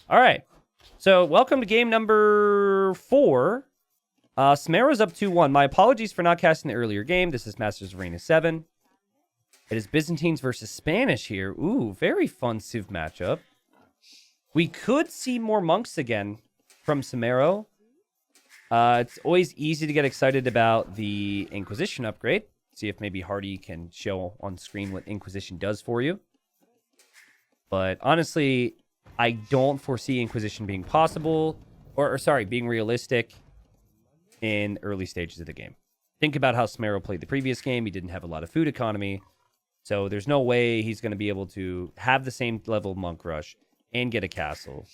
All right. So, welcome to game number 4. Somero's up 2-1. My apologies for not casting the earlier game. This is Masters Arena 7. It is Byzantines versus Spanish here. Ooh, very fun Civ matchup. We could see more monks again from Somero. It's always easy to get excited about the Inquisition upgrade. See if maybe Hardy can show on screen what Inquisition does for you. But honestly, I don't foresee Inquisition being possible, or being realistic in early stages of the game. Think about how Somero played the previous game. He didn't have a lot of food economy. So there's no way he's going to be able to have the same level of monk rush and get a castle.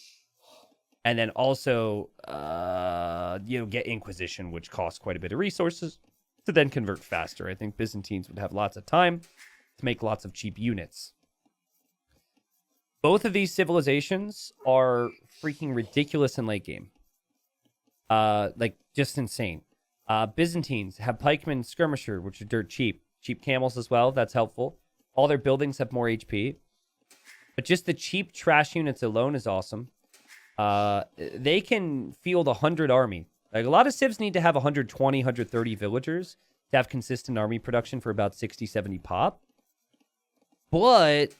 And then also, get Inquisition, which costs quite a bit of resources to then convert faster. I think Byzantines would have lots of time to make lots of cheap units. Both of these civilizations are freaking ridiculous in late game. Just insane. Byzantines have pikemen skirmisher, which are dirt cheap. Cheap camels as well. That's helpful. All their buildings have more HP. But just the cheap trash units alone is awesome. They can field 100 army. Like, a lot of civs need to have 120, 130 villagers to have consistent army production for about 60, 70 pop. But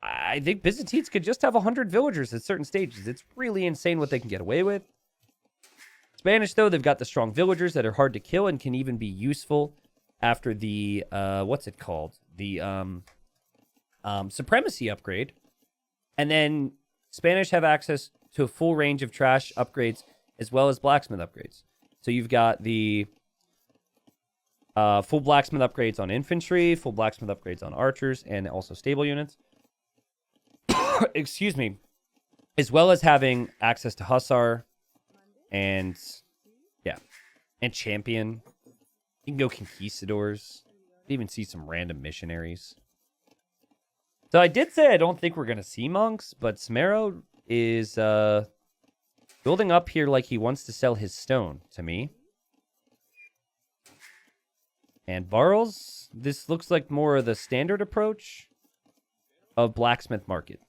I think Byzantines could just have 100 villagers at certain stages. It's really insane what they can get away with. Spanish, though, they've got the strong villagers that are hard to kill and can even be useful after the, what's it called? The supremacy upgrade. And then Spanish have access to a full range of trash upgrades as well as blacksmith upgrades. So you've got the full blacksmith upgrades on infantry, full blacksmith upgrades on archers, and also stable units. Excuse me. As well as having access to hussar and, and champion. You can go conquistadors. Even see some random missionaries. So I did say I don't think we're going to see monks, but Somero is building up here like he wants to sell his stone to me. And Barles, this looks like more of the standard approach of blacksmith market.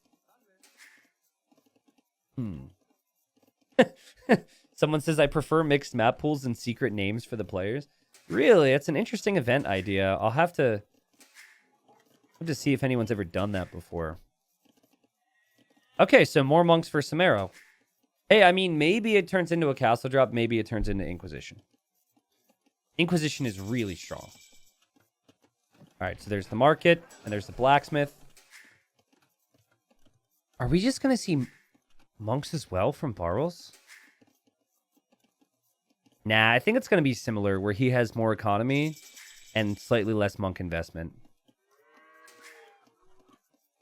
Someone says, I prefer mixed map pools and secret names for the players. Really? It's an interesting event idea. I'll have to see if anyone's ever done that before. Okay, so more monks for Somero. Hey, I mean, maybe it turns into a castle drop. Maybe it turns into Inquisition. Inquisition is really strong. All right, so there's the market, and there's the blacksmith. Are we just going to see monks as well from Barles? Nah, I think it's going to be similar, where he has more economy and slightly less monk investment.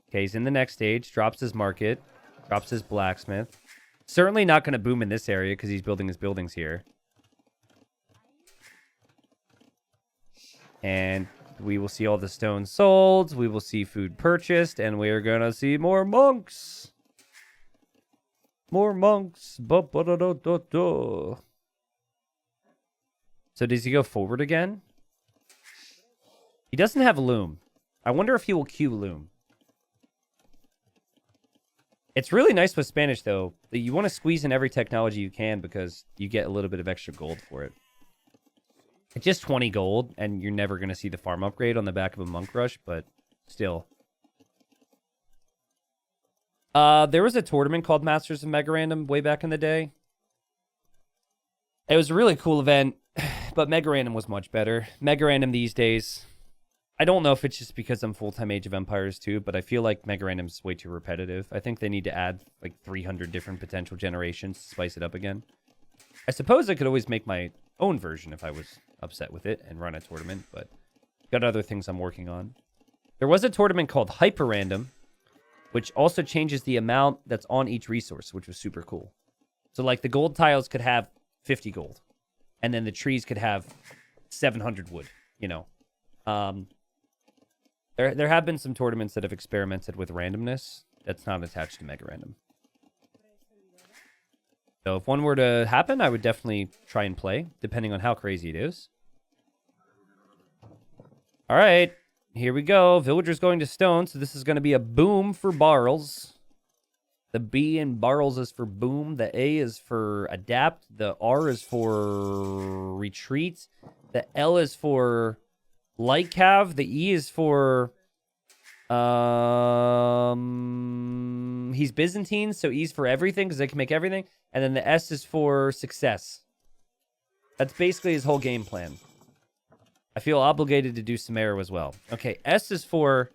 Okay, he's in the next stage, drops his market, drops his blacksmith. Certainly not going to boom in this area because he's building his buildings here. And we will see all the stones sold. We will see food purchased. And we are going to see more monks. More monks. Ba-ba-da-da-da-da. So does he go forward again? He doesn't have loom. I wonder if he will queue loom. It's really nice with Spanish, though. You want to squeeze in every technology you can because you get a little bit of extra gold for it. It's just 20 gold, and you're never going to see the farm upgrade on the back of a monk rush, but still. There was a tournament called Masters of Mega Random way back in the day. It was a really cool event, but Mega Random was much better. Mega Random these days, I don't know if it's just because I'm full-time Age of Empires too, but I feel like Mega Random's way too repetitive. I think they need to add like 300 different potential generations to spice it up again. I suppose I could always make my own version if I was upset with it and run a tournament, but got other things I'm working on. There was a tournament called Hyper Random, which also changes the amount that's on each resource, which was super cool. So like the gold tiles could have 50 gold, and then the trees could have 700 wood, you know. There have been some tournaments that have experimented with randomness that's not attached to Mega Random. So if one were to happen, I would definitely try and play, depending on how crazy it is. All right, here we go. Villagers going to stone, so this is going to be a boom for Barles. The B in Barles is for boom. The A is for adapt. The R is for retreat. The L is for light cav. The E is for he's Byzantine, so E's for everything because they can make everything. And then the S is for success. That's basically his whole game plan. I feel obligated to do Somero as well. Okay, S is for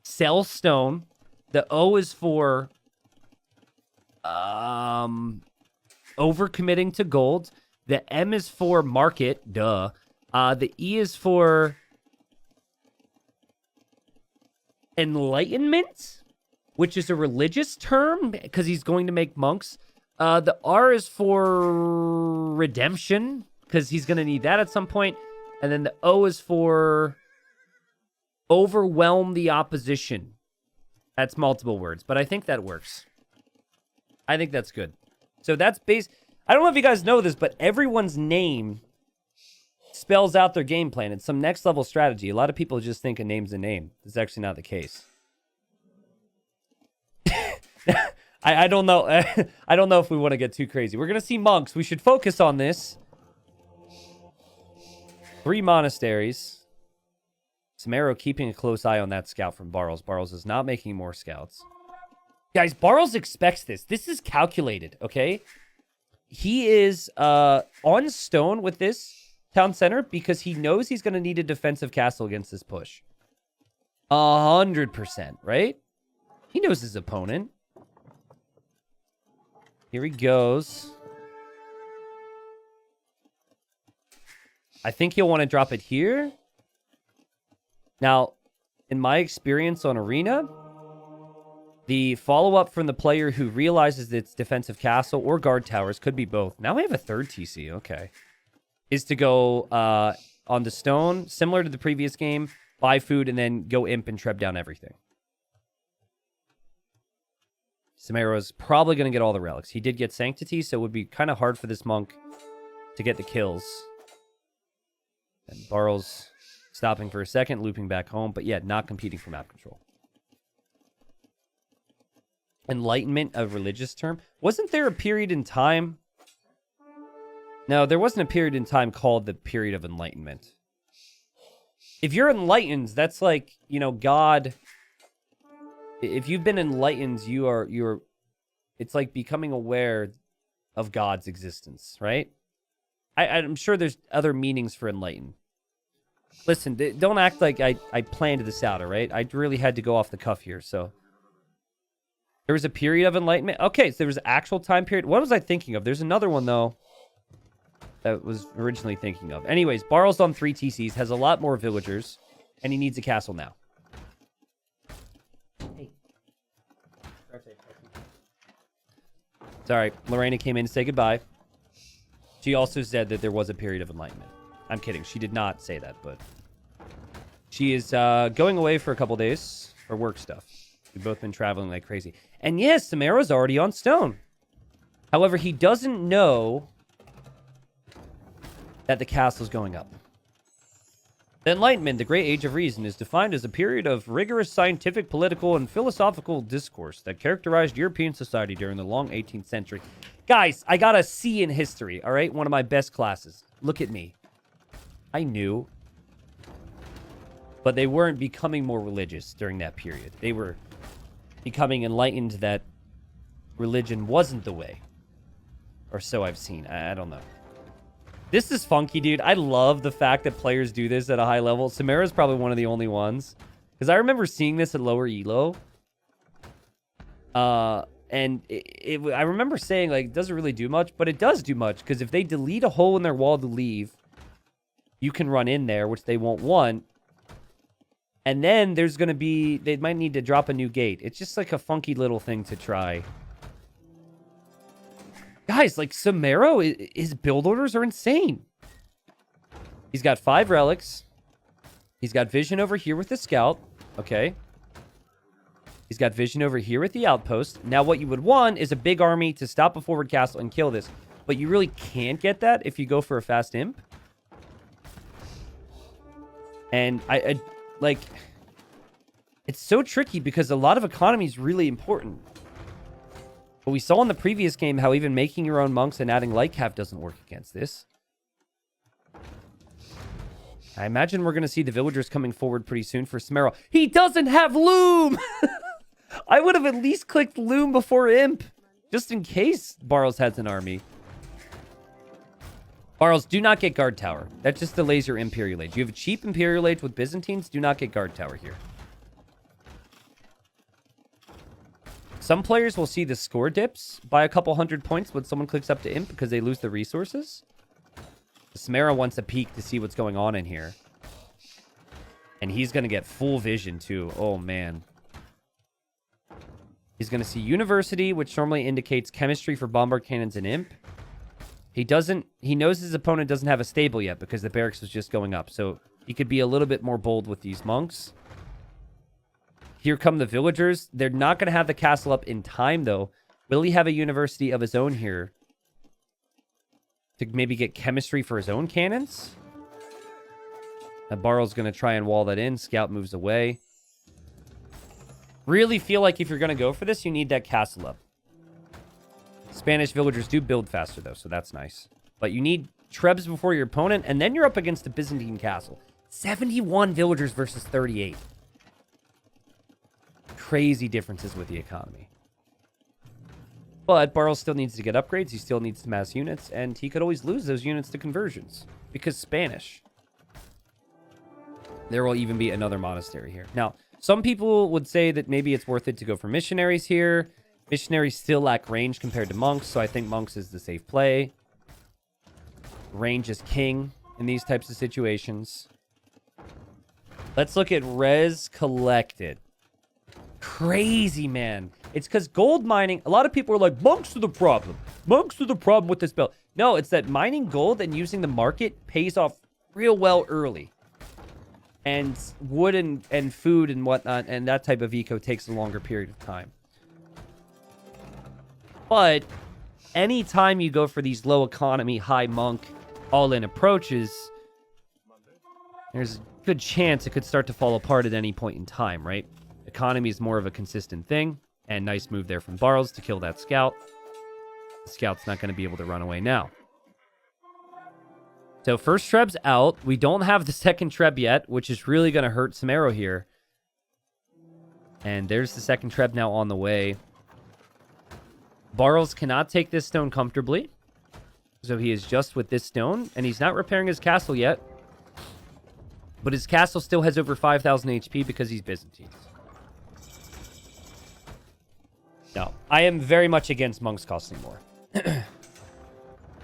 sell stone. The O is for overcommitting to gold. The M is for market. Duh. The E is for enlightenment, which is a religious term because he's going to make monks. The R is for redemption because he's going to need that at some point. And then the O is for overwhelm the opposition. That's multiple words, but I think that works. I think that's good. So that's base. I don't know if you guys know this, but everyone's name spells out their game plan. It's some next level strategy. A lot of people just think a name's a name. That's actually not the case. I don't know. I don't know if we want to get too crazy. We're going to see monks. We should focus on this. 3 monasteries. Somero keeping a close eye on that scout from Barles. Barles is not making more scouts. Guys, Barles expects this. This is calculated, okay? He is on stone with this town center because he knows he's going to need a defensive castle against this push. 100%, right? He knows his opponent. Here he goes. I think he'll want to drop it here. Now, in my experience on Arena, the follow-up from the player who realizes it's defensive castle or guard towers, could be both. Now we have a third TC, okay. Is to go on the stone, similar to the previous game, buy food, and then go imp and treb down everything. Somero's probably going to get all the relics. He did get Sanctity, so it would be kind of hard for this monk to get the kills. And Barles stopping for a second, looping back home, but yeah, not competing for map control. Enlightenment, a religious term. Wasn't there a period in time? No, there wasn't a period in time called the period of enlightenment. If you're enlightened, that's like, you know, God. If you've been enlightened, you're it's like becoming aware of God's existence, right? I'm sure there's other meanings for enlightened. Listen, don't act like I planned this out, all right? I really had to go off the cuff here, so. There was a period of enlightenment. Okay, so there was an actual time period. What was I thinking of? There's another one, though, that I was originally thinking of. Anyways, Barles on 3 TCs, has a lot more villagers, and he needs a castle now. Hey. Sorry, Lorena came in to say goodbye. She also said that there was a period of enlightenment. I'm kidding. She did not say that, but she is going away for a couple days for work stuff. We've both been traveling like crazy. And yes, Somero's already on stone. However, he doesn't know that the castle's going up. The Enlightenment, the Great Age of Reason, is defined as a period of rigorous scientific, political, and philosophical discourse that characterized European society during the long 18th century. Guys, I got a C in history, all right? One of my best classes. Look at me. I knew. But they weren't becoming more religious during that period. They were becoming enlightened that religion wasn't the way. Or so I've seen. I don't know. This is funky, dude. I love the fact that players do this at a high level. Somero is probably one of the only ones. Because I remember seeing this at lower elo. And I remember saying, like, it doesn't really do much. But it does do much. Because if they delete a hole in their wall to leave, you can run in there, which they won't want. And then there's going to be... They might need to drop a new gate. It's just like a funky little thing to try. Guys, like, Somero, his build orders are insane. He's got 5 relics. He's got vision over here with the scout. Okay. He's got vision over here with the outpost. Now, what you would want is a big army to stop a forward castle and kill this. But you really can't get that if you go for a fast imp. And like... It's so tricky because a lot of economy is really important. But we saw in the previous game how even making your own monks and adding light cap doesn't work against this. I imagine we're going to see the villagers coming forward pretty soon for Somero. He doesn't have Loom! I would have at least clicked Loom before Imp, just in case Barles has an army. Barles, do not get Guard Tower. That just delays your Imperial Age. You have a cheap Imperial Age with Byzantines. Do not get Guard Tower here. Some players will see the score dips by a couple hundred points when someone clicks up to Imp because they lose the resources. Somero wants a peek to see what's going on in here. And he's going to get full vision too. Oh, man. He's going to see University, which normally indicates chemistry for Bombard Cannons and Imp. He knows his opponent doesn't have a stable yet because the barracks was just going up. So he could be a little bit more bold with these monks. Here come the villagers. They're not going to have the castle up in time, though. Will he have a university of his own here? To maybe get chemistry for his own cannons? Now, Barles going to try and wall that in. Scout moves away. Really feel like if you're going to go for this, you need that castle up. Spanish villagers do build faster, though, so that's nice. But you need trebs before your opponent, and then you're up against a Byzantine castle. 71 villagers versus 38. Crazy differences with the economy. But Barles still needs to get upgrades. He still needs to mass units, and he could always lose those units to conversions because Spanish. There will even be another monastery here. Now, some people would say that maybe it's worth it to go for missionaries here. Missionaries still lack range compared to monks, so I think monks is the safe play. Range is king in these types of situations. Let's look at res collected. Crazy, man. It's because gold mining, a lot of people are like, monks are the problem. Monks are the problem with this build. No, it's that mining gold and using the market pays off real well early. And wood and food and whatnot, and that type of eco takes a longer period of time. But anytime you go for these low economy, high monk, all-in approaches, there's a good chance it could start to fall apart at any point in time, right? Economy is more of a consistent thing, and nice move there from Barles to kill that scout. The scout's not going to be able to run away now. So first treb's out. We don't have the second treb yet, which is really going to hurt Somero here. And there's the second treb now on the way. Barles cannot take this stone comfortably. So he is just with this stone, and he's not repairing his castle yet. But his castle still has over 5,000 HP because he's Byzantine. No, I am very much against monks costing more.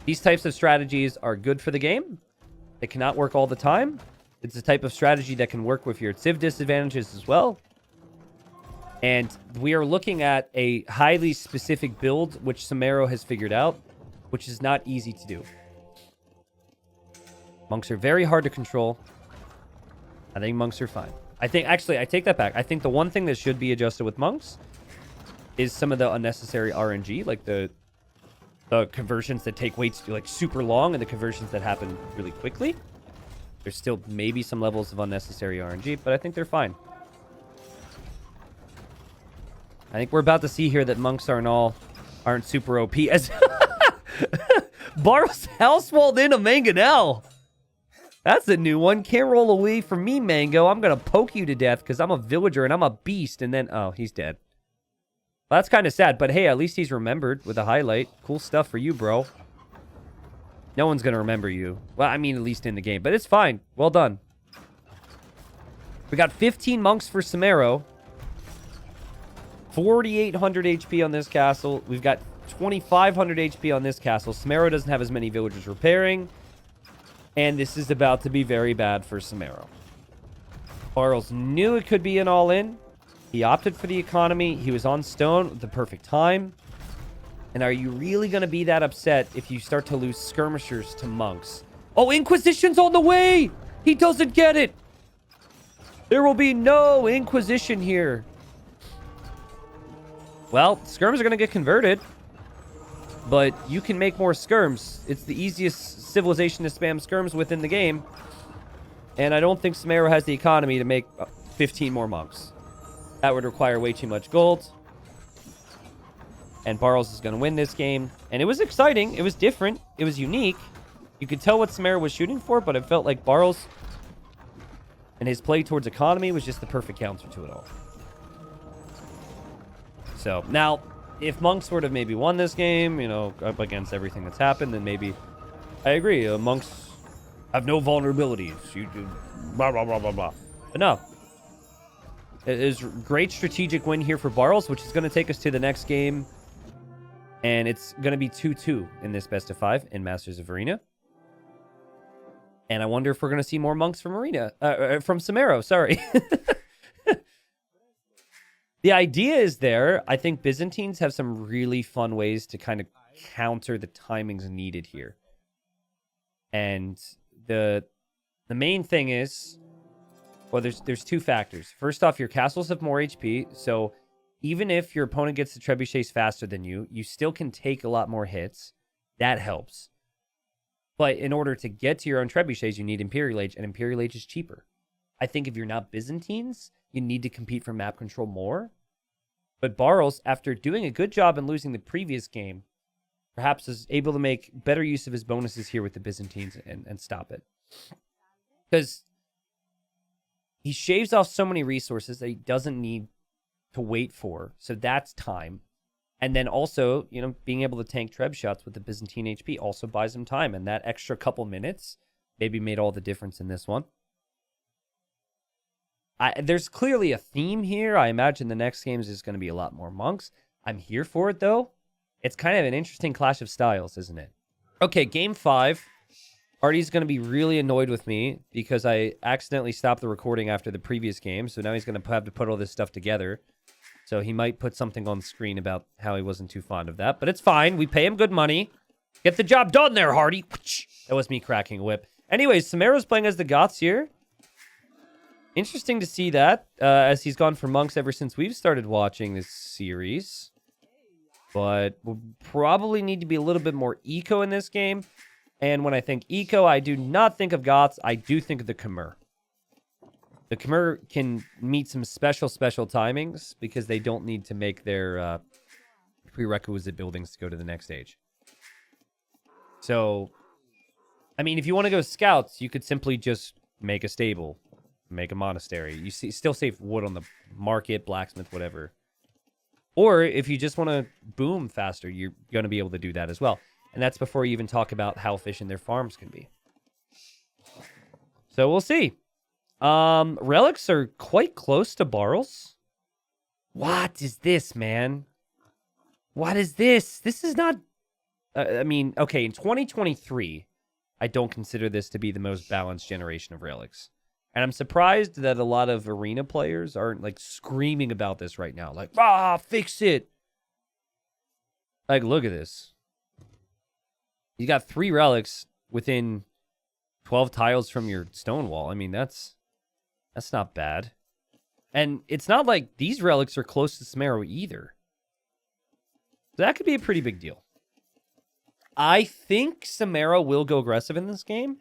These types of strategies are good for the game. They cannot work all the time. It's a type of strategy that can work with your civ disadvantages as well. And we are looking at a highly specific build, which Somero has figured out, which is not easy to do. Monks are very hard to control. I think monks are fine. Actually, I take that back. I think the one thing that should be adjusted with monks is some of the unnecessary RNG, like the conversions that take like super long and the conversions that happen really quickly. There's still maybe some levels of unnecessary RNG, but I think they're fine. I think we're about to see here that monks aren't super OP as Barles house walled in a Mangonel. That's a new one. Can't roll away from me, Mango. I'm gonna poke you to death because I'm a villager and I'm a beast. And then, oh, he's dead. Well, that's kind of sad, but hey, at least he's remembered with a highlight. Cool stuff for you, bro. No one's gonna remember you. Well, I mean, at least in the game, but it's fine. Well done. We got 15 monks for Somero. 4,800 HP on this castle. We've got 2,500 HP on this castle. Somero doesn't have as many villagers repairing. And this is about to be very bad for Somero. Barles knew it could be an all-in. He opted for the economy. He was on stone at the perfect time. And are you really going to be that upset if you start to lose skirmishers to monks? Oh, Inquisition's on the way! He doesn't get it! There will be no Inquisition here. Well, skirms are going to get converted. But you can make more skirms. It's the easiest civilization to spam skirms within the game. And I don't think Somero has the economy to make 15 more monks. That would require way too much gold. And Barles is going to win this game. And it was exciting. It was different. It was unique. You could tell what Somero was shooting for, but it felt like Barles and his play towards economy was just the perfect counter to it all. So, now, if Monks would have maybe won this game, you know, up against everything that's happened, then maybe... I agree. Monks have no vulnerabilities. You do blah, blah, blah, blah, blah. But no. It is a great strategic win here for Barles, which is going to take us to the next game. And it's going to be 2-2 in this best of 5 in Masters of Arena. And I wonder if we're going to see more Monks from from Somero, sorry. The idea is there. I think Byzantines have some really fun ways to kind of counter the timings needed here. And the main thing is, well, there's two factors. First off, your castles have more HP, so even if your opponent gets the trebuchets faster than you, you still can take a lot more hits. That helps. But in order to get to your own trebuchets, you need Imperial Age, and Imperial Age is cheaper. I think if you're not Byzantines, you need to compete for map control more. But Barles, after doing a good job and losing the previous game, perhaps is able to make better use of his bonuses here with the Byzantines and stop it. Because he shaves off so many resources that he doesn't need to wait for. So that's time. And then also, you know, being able to tank Treb shots with the Byzantine HP also buys him time. And that extra couple minutes maybe made all the difference in this one. There's clearly a theme here. I imagine the next games is going to be a lot more Monks. I'm here for it, though. It's kind of an interesting clash of styles, isn't it? Okay, game 5. Artie's going to be really annoyed with me because I accidentally stopped the recording after the previous game. So now he's going to have to put all this stuff together. So he might put something on the screen about how he wasn't too fond of that. But it's fine. We pay him good money. Get the job done there, Hardy. That was me cracking a whip. Anyways, Somero's playing as the Goths here. Interesting to see that, as he's gone for Monks ever since we've started watching this series. But we'll probably need to be a little bit more eco in this game. And when I think eco, I do not think of Goths. I do think of the Khmer. The Khmer can meet some special timings because they don't need to make their prerequisite buildings to go to the next stage. So, I mean, if you want to go scouts, you could simply just make a stable, make a monastery. You still save wood on the market, blacksmith, whatever. Or if you just want to boom faster, you're going to be able to do that as well. And that's before you even talk about how efficient their farms can be. So we'll see. Relics are quite close to Barles. What is this, man? What is this? This is not... I mean, okay, in 2023, I don't consider this to be the most balanced generation of relics. And I'm surprised that a lot of arena players aren't, like, screaming about this right now. Like, fix it! Like, look at this. You got 3 relics within 12 tiles from your stone wall. I mean, that's not bad. And it's not like these relics are close to Somero either. So that could be a pretty big deal. I think Somero will go aggressive in this game.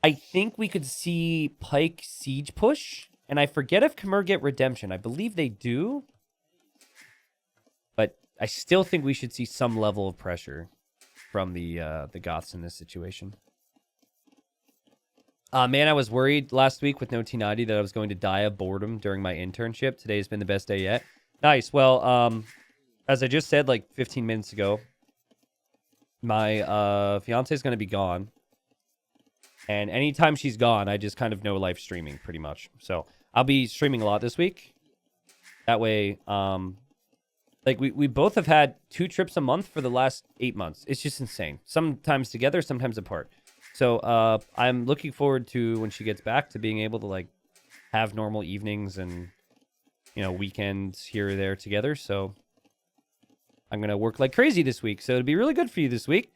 I think we could see Pike siege push. And I forget if Khmer get redemption. I believe they do. But I still think we should see some level of pressure from the Goths in this situation. Man, I was worried last week with no T90 that I was going to die of boredom during my internship. Today has been the best day yet. Nice. Well, as I just said like 15 minutes ago, my fiance is going to be gone. And anytime she's gone, I just kind of know live streaming pretty much. So I'll be streaming a lot this week. That way, like we both have had 2 trips a month for the last 8 months. It's just insane. Sometimes together, sometimes apart. So I'm looking forward to when she gets back to being able to like have normal evenings and, you know, weekends here or there together. So I'm going to work like crazy this week. So it'll be really good for you this week.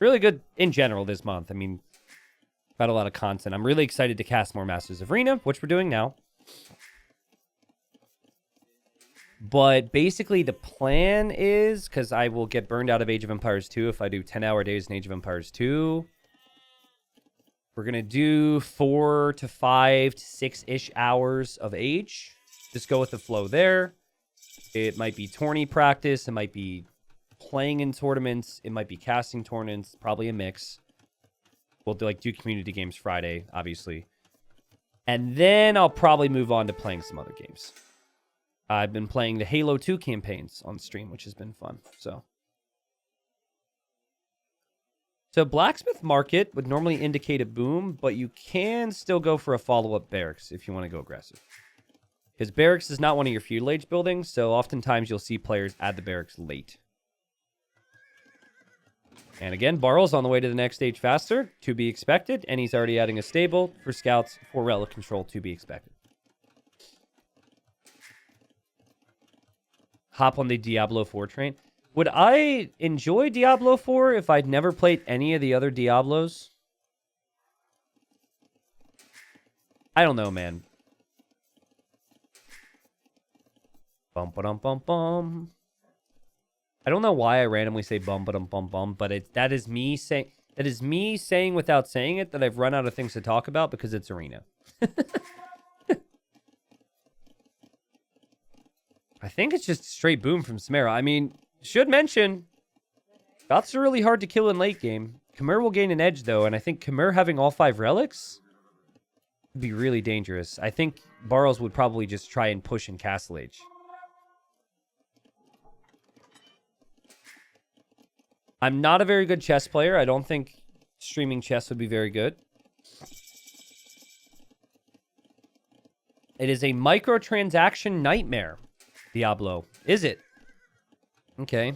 Really good in general this month. I mean, got a lot of content. I'm really excited to cast more Masters of Arena, which we're doing now. But basically the plan is, because I will get burned out of Age of Empires 2 if I do 10-hour days in Age of Empires 2. We're going to do 4 to 5 to 6-ish hours of Age. Just go with the flow there. It might be tourney practice. It might be playing in tournaments. It might be casting tournaments. Probably a mix. We'll do community games Friday, obviously. And then I'll probably move on to playing some other games. I've been playing the Halo 2 campaigns on stream, which has been fun. So Blacksmith Market would normally indicate a boom, but you can still go for a follow-up barracks if you want to go aggressive. Because barracks is not one of your feudal age buildings, so oftentimes you'll see players add the barracks late. And again, Barles on the way to the next stage faster, to be expected, and he's already adding a stable for scouts for relic control, to be expected. Hop on the Diablo 4 train. Would I enjoy Diablo 4 if I'd never played any of the other Diablos? I don't know, man. Bum ba dum bum bum. I don't know why I randomly say bum ba dum bum bum, but that is me saying without saying it that I've run out of things to talk about because it's Arena. I think it's just straight boom from Somero. I mean, should mention, bots are really hard to kill in late game. Khmer will gain an edge, though, and I think Khmer having all 5 relics would be really dangerous. I think Barles would probably just try and push in Castle Age. I'm not a very good chess player. I don't think streaming chess would be very good. It is a microtransaction nightmare, Diablo. Is it? Okay.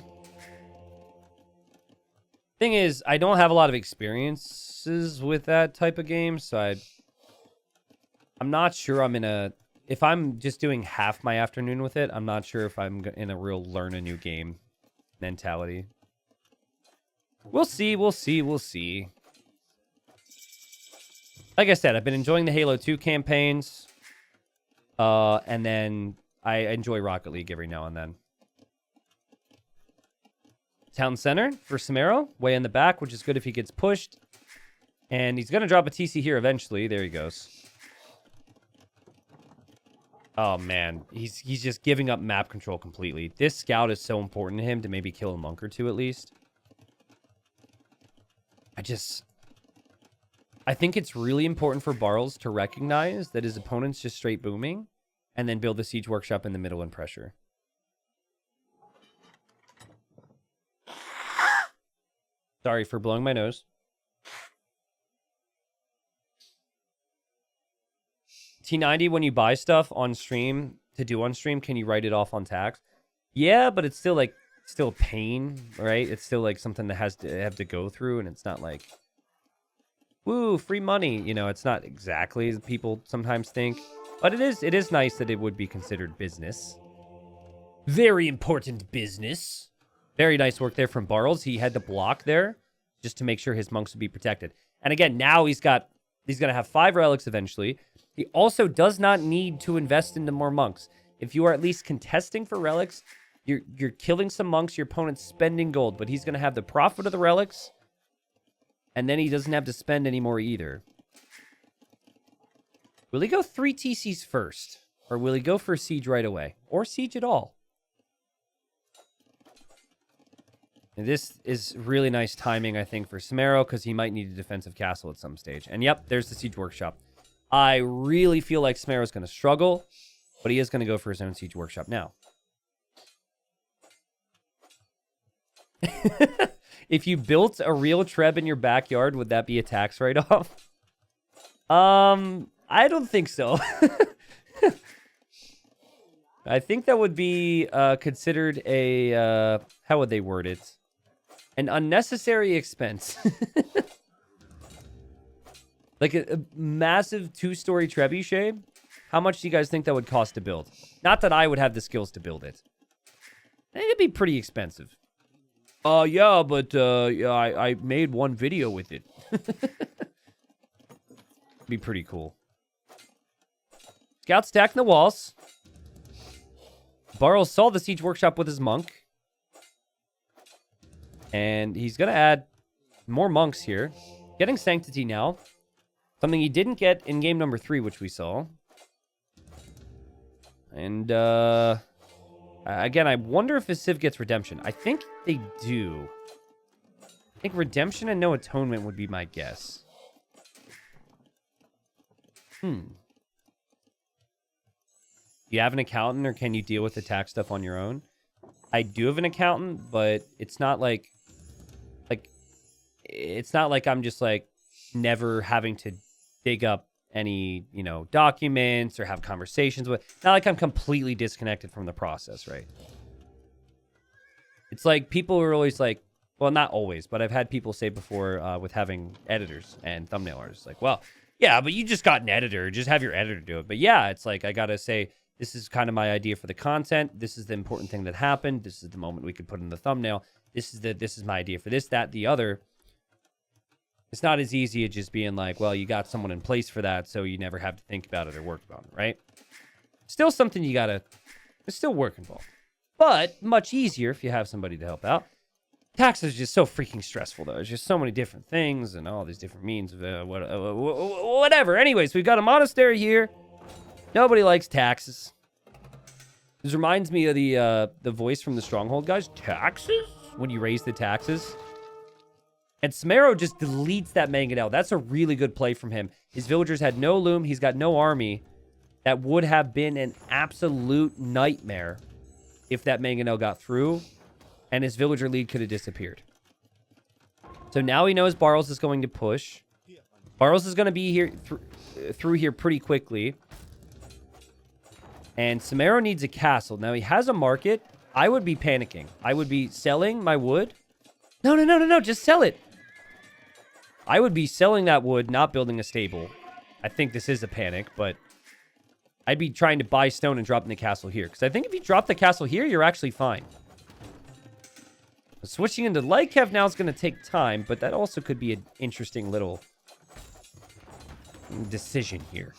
Thing is, I don't have a lot of experiences with that type of game, so I'm not sure I'm in a... If I'm just doing half my afternoon with it, I'm not sure if I'm in a real learn a new game mentality. We'll see, we'll see, we'll see. Like I said, I've been enjoying the Halo 2 campaigns. And then I enjoy Rocket League every now and then. Town Center for Somero, way in the back, which is good if he gets pushed. And he's going to drop a TC here eventually. There he goes. Oh, man. He's just giving up map control completely. This scout is so important to him to maybe kill a monk or two at least. I think it's really important for Barles to recognize that his opponent's just straight booming and then build the siege workshop in the middle and pressure. Sorry for blowing my nose. T90, when you buy stuff on stream to do on stream, can you write it off on tax? Yeah, but it's still still a pain, right? It's still like something that has to have to go through, and it's not like, woo, free money. You know, it's not exactly as people sometimes think, but it is nice that it would be considered business. Very important business. Very nice work there from Barles. He had to block there just to make sure his monks would be protected. And again, now he's going to have 5 relics eventually. He also does not need to invest into more monks. If you are at least contesting for relics, you're killing some monks, your opponent's spending gold, but he's going to have the profit of the relics, and then he doesn't have to spend any more either. Will he go 3 TCs first? Or will he go for siege right away? Or siege at all? And this is really nice timing, I think, for Somero, because he might need a defensive castle at some stage. And yep, there's the siege workshop. I really feel like Somero's going to struggle, but he is going to go for his own siege workshop now. If you built a real Treb in your backyard, would that be a tax write-off? I don't think so. I think that would be considered a, how would they word it? An unnecessary expense. Like a massive 2-story trebuchet? How much do you guys think that would cost to build? Not that I would have the skills to build it. I think it'd be pretty expensive. Yeah, but yeah, I made one video with it. Be pretty cool. Scouts attacking the walls. Barles saw the siege workshop with his monk. And he's going to add more monks here. Getting Sanctity now. Something he didn't get in game number 3, which we saw. And Again, I wonder if his Civ gets redemption. I think they do. I think redemption and no atonement would be my guess. You have an accountant, or can you deal with the tax stuff on your own? I do have an accountant, but it's not like it's not like I'm just like never having to dig up any, you know, documents or have conversations with. Not like I'm completely disconnected from the process, right? It's like people are always like, well, not always, but I've had people say before with having editors and thumbnail artists, like, well, yeah, but you just got an editor. Just have your editor do it. But yeah, it's like I got to say, this is kind of my idea for the content. This is the important thing that happened. This is the moment we could put in the thumbnail. This is my idea for this, that, the other. It's not as easy as just being like, well, you got someone in place for that, so you never have to think about it or work on it, right? Still something you gotta, there's still work involved. But much easier if you have somebody to help out. Taxes is just so freaking stressful, though. There's just so many different things and all these different means of whatever. Anyways, we've got a monastery here. Nobody likes taxes. This reminds me of the voice from the Stronghold guys. Taxes? When you raise the taxes. And Somero just deletes that mangonel. That's a really good play from him. His villagers had no loom. He's got no army. That would have been an absolute nightmare if that mangonel got through. And his villager lead could have disappeared. So now he knows Barles is going to push. Barles is going to be here through here pretty quickly. And Somero needs a castle. Now he has a market. I would be panicking. I would be selling my wood. No. Just sell it. I would be selling that wood, not building a stable. I think this is a panic, but I'd be trying to buy stone and dropping the castle here. Because I think if you drop the castle here, you're actually fine. Switching into Lightkev now is going to take time, but that also could be an interesting little decision here.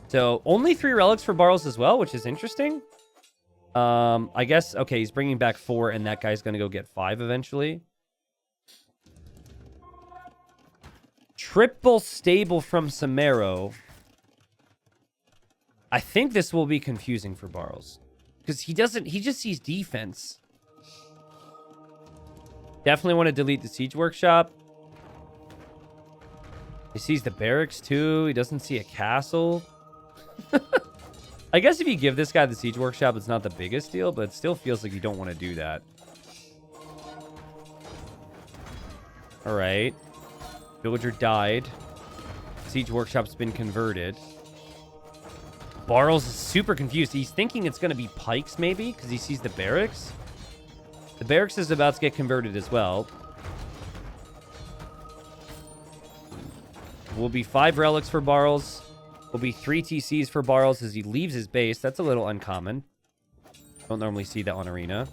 So, only 3 relics for Barles as well, which is interesting. I guess, okay, he's bringing back 4, and that guy's going to go get 5 eventually. Triple stable from Somero. I think this will be confusing for Barles. Because he just sees defense. Definitely want to delete the siege workshop. He sees the barracks too. He doesn't see a castle. I guess if you give this guy the siege workshop, it's not the biggest deal, but it still feels like you don't want to do that. All right. Villager died. Siege workshop's been converted. Barles is super confused. He's thinking it's going to be pikes maybe because he sees the barracks. The barracks is about to get converted as well. Will be 5 relics for Barles. Will be 3 TCs for Barles as he leaves his base. That's a little uncommon. Don't normally see that on Arena.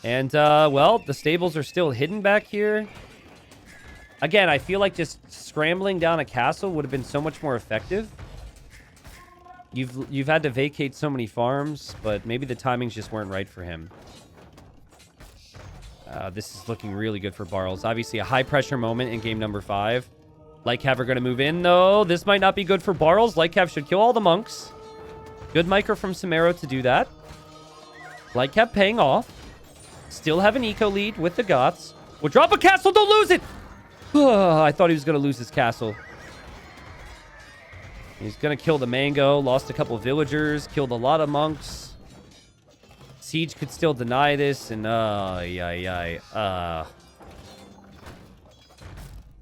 And, well, the stables are still hidden back here. Again, I feel like just scrambling down a castle would have been so much more effective. You've had to vacate so many farms, but maybe the timings just weren't right for him. This is looking really good for Barles. Obviously, a high-pressure moment in game number 5. Lightcav are going to move in, though. This might not be good for Barles. Lightcav should kill all the monks. Good micro from Somero to do that. Lightcav paying off. Still have an eco lead with the Goths. We'll drop a castle. Don't lose it. I thought he was going to lose his castle. He's going to kill the mango. Lost a couple villagers. Killed a lot of monks. Siege could still deny this. And,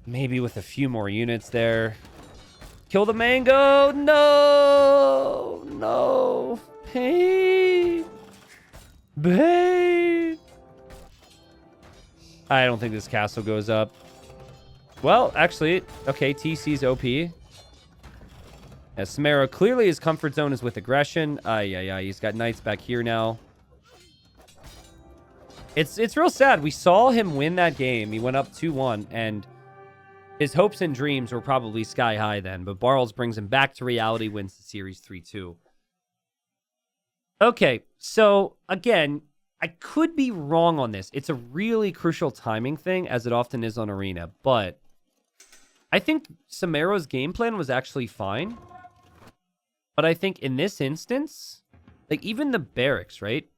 maybe with a few more units there. Kill the mango. No. Pain. I don't think this castle goes up. Well, actually, okay, TC's OP. Somero, clearly his comfort zone is with aggression. He's got knights back here now. It's real sad. We saw him win that game. He went up 2-1, and his hopes and dreams were probably sky high then. But Barles brings him back to reality, wins the series 3-2. Okay, so again, I could be wrong on this. It's a really crucial timing thing, as it often is on Arena. But I think Somero's game plan was actually fine. But I think in this instance, like even the barracks, right?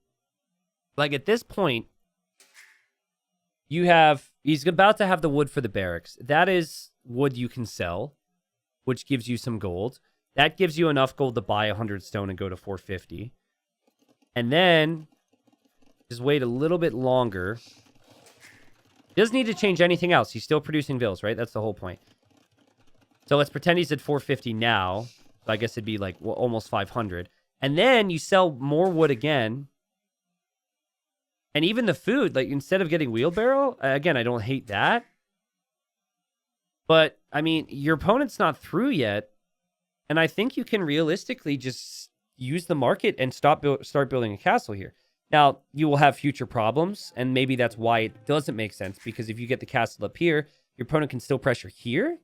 Like at this point, he's about to have the wood for the barracks. That is wood you can sell, which gives you some gold. That gives you enough gold to buy 100 stone and go to 450. And then just wait a little bit longer. He doesn't need to change anything else. He's still producing vills, right? That's the whole point. So let's pretend he's at 450 now. So I guess it'd be like almost 500. And then you sell more wood again. And even the food, like instead of getting wheelbarrow, again, I don't hate that. But, I mean, your opponent's not through yet. And I think you can realistically just use the market and start building a castle here. Now, you will have future problems, and maybe that's why it doesn't make sense, because if you get the castle up here, your opponent can still pressure here.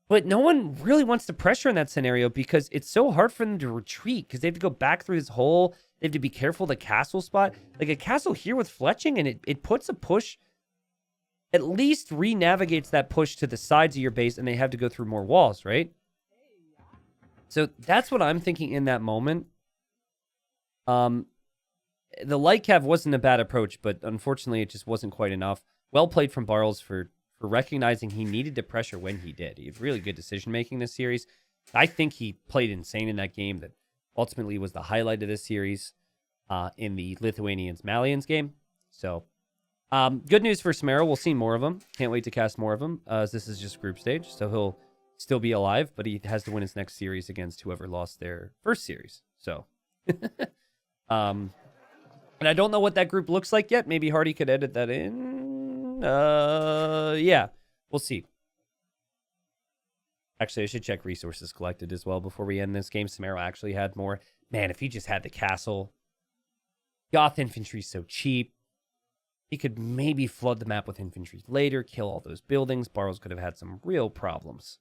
But no one really wants to pressure in that scenario because it's so hard for them to retreat because they have to go back through this hole. They have to be careful of the castle spot. Like a castle here with fletching, and it puts a push, at least re-navigates that push to the sides of your base, and they have to go through more walls, right? So that's what I'm thinking in that moment. The light cav wasn't a bad approach, but unfortunately it just wasn't quite enough. Well played from Barles for recognizing he needed to pressure when he did. He had really good decision-making this series. I think he played insane in that game that ultimately was the highlight of this series in the Lithuanians-Malians game. So, good news for Somero. We'll see more of him. Can't wait to cast more of him, as this is just group stage, so he'll still be alive, but he has to win his next series against whoever lost their first series. So, and I don't know what that group looks like yet. Maybe Hardy could edit that in. Yeah, we'll see. Actually, I should check resources collected as well before we end this game. Somero actually had more. Man, if he just had the castle. Goth infantry's so cheap. He could maybe flood the map with infantry later, kill all those buildings. Barles could have had some real problems.